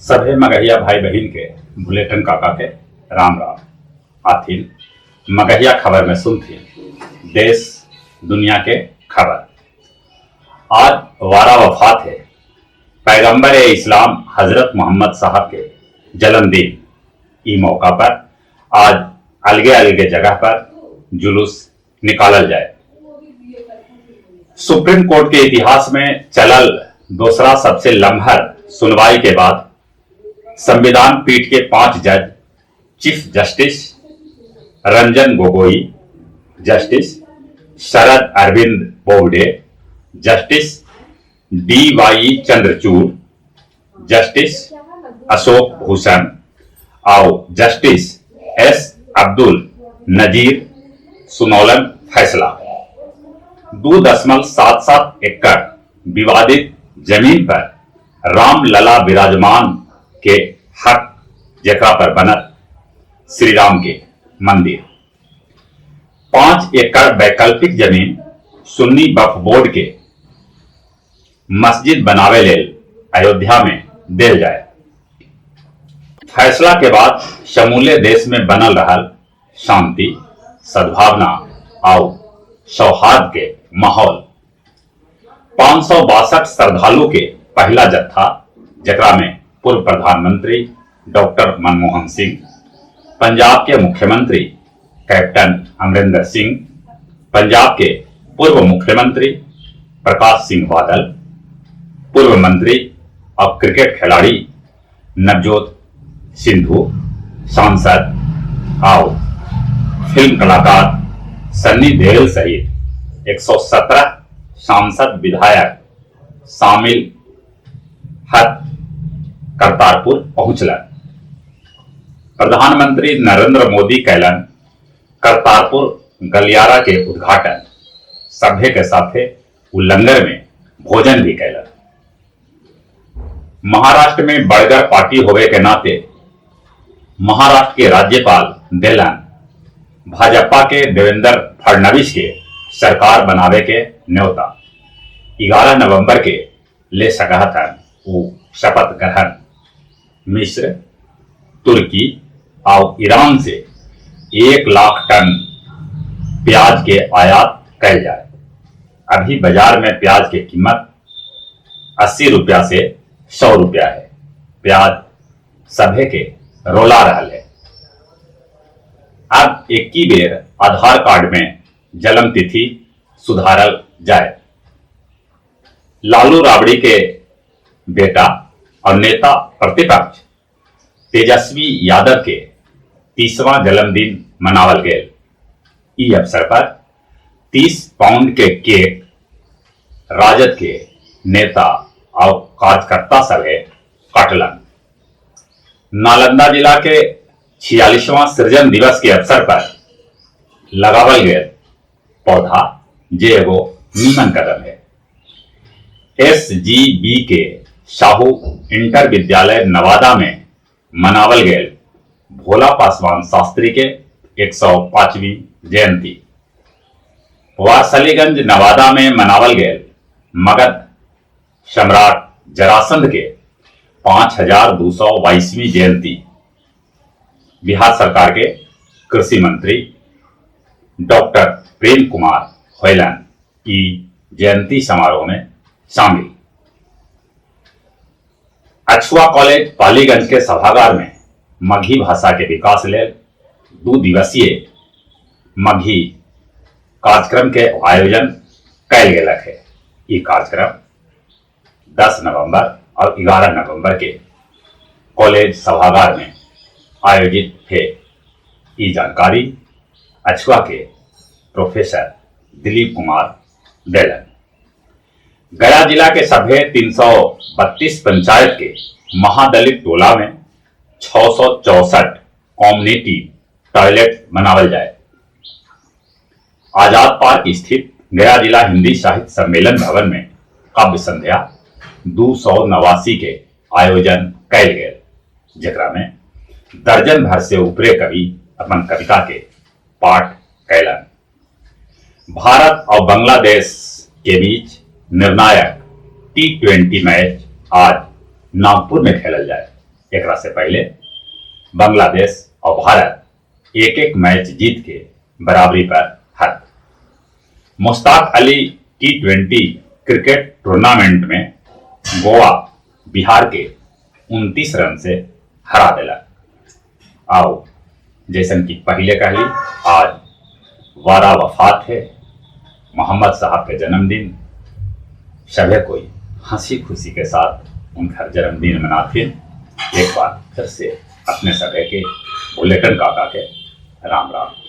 सभे मगहिया भाई बहन के बुलेटिन काका के राम राम आथिन मगहिया खबर में सुनथी देश दुनिया के खबर। आज वारा वफात है पैगंबर इस्लाम हजरत मोहम्मद साहब के जन्मदिन। ई मौका पर आज अलगे अलगे जगह पर जुलूस निकालल जाए। सुप्रीम कोर्ट के इतिहास में चलल दूसरा सबसे लम्हर सुनवाई के बाद संविधान पीठ के 5 जज chief justice Ranjan Gogoi, justice Sharad Arvind Bobde, justice D Y. Chandrachud, justice Ashok Bhushan और जस्टिस एस. अब्दुल नजीर सुनौलन फैसला। 2.77 एकड़ विवादित जमीन पर रामलला विराजमान के हक जगह पर बनत श्री राम के मंदिर। 5 एकड़ वैकल्पिक जमीन सुन्नी वक्फ बोर्ड के मस्जिद बनावे लेल अयोध्या में देल जाए। फैसला के बाद समूले देश में बनल रहल शांति, सद्भावना और सौहार्द के माहौल। 562 श्रद्धालु के पहला जत्था जकरा में पूर्व प्रधानमंत्री डॉक्टर मनमोहन सिंह, पंजाब के मुख्यमंत्री कैप्टन अमरिंदर सिंह, पंजाब के पूर्व मुख्यमंत्री प्रकाश सिंह बादल, पूर्व मंत्री और क्रिकेट खिलाड़ी नवजोत सिद्धू, सांसद और फिल्म कलाकार सन्नी देओल सहित 117 सांसद विधायक शामिल हद करतारपुर पहुंचलन। प्रधानमंत्री नरेंद्र मोदी कैलन करतारपुर गलियारा के उद्घाटन। सभ्य के साथे लंगर में भोजन भी कैलन। महाराष्ट्र में बड़गर पार्टी होवे के नाते महाराष्ट्र के राज्यपाल देलन भाजपा के देवेंद्र फडणवीस के सरकार बनावे के न्योता। 11 नवंबर के ले सकहतन वो शपथ ग्रहण। मिस्र, तुर्की और ईरान से 1 लाख टन प्याज के आयात कैल जाए। अभी बाजार में प्याज की कीमत 80 रुपया से 100 रुपया है। प्याज सभे के रोला रहल है। अब 21 बेर आधार कार्ड में जन्म तिथि सुधारल जाए। लालू राबड़ी के बेटा और नेता प्रतिपक्ष तेजस्वी यादव के 30वां जन्मदिन मनावल गए। ई अवसर पर 30 पाउंड के केक राजद के नेता और कार्यकर्ता सभे काटलन। नालंदा जिला के 46वां सृजन दिवस के अवसर पर लगावल गए पौधा जे एगो नीमन कदम है। SGB के साहू इंटर विद्यालय नवादा में मनावल गए भोला पासवान शास्त्री के 105वीं जयंती। वारसलीगंज नवादा में मनावल गए मगध सम्राट जरासंध के 5222वीं जयंती। बिहार सरकार के कृषि मंत्री डॉक्टर प्रेम कुमार होयलन की जयंती समारोह में शामिल। अछुआ कॉलेज पालीगंज के सभागार में मगही भाषा के विकास लेल 2 दिवसीय मगही कार्यक्रम के आयोजन कैल गेलक है। ये कार्यक्रम 10 नवंबर और 11 नवंबर के कॉलेज सभागार में आयोजित थे। ये जानकारी अछुआ के प्रोफेसर दिलीप कुमार देलन। गया जिला के सभे 332 पंचायत के महादलित टोला में 664 कम्युनिटी टॉयलेट बनावल जाए। आजाद पार्क स्थित गया जिला हिंदी साहित्य सम्मेलन भवन में काव्य संध्या 289 के आयोजन कैल गए, जकरा में दर्जन भर से ऊपरे कवि अपन कविता के पाठ कैलन। भारत और बांग्लादेश के बीच निर्णायक T20 मैच आज नागपुर में खेलल जाए। एक से पहले बांग्लादेश और भारत एक एक मैच जीत के बराबरी पर है। Mushtaq Ali T20 cricket tournament में गोवा बिहार के 29 रन से हरा दिला। आओ जैसन की पहले कहली, आज वारा वफात है, मोहम्मद साहब के जन्मदिन, सभी कोई हंसी खुशी के साथ उनका जन्मदिन मनाते। एक बार फिर से अपने सभी के बुलेटिन काका के राम राम।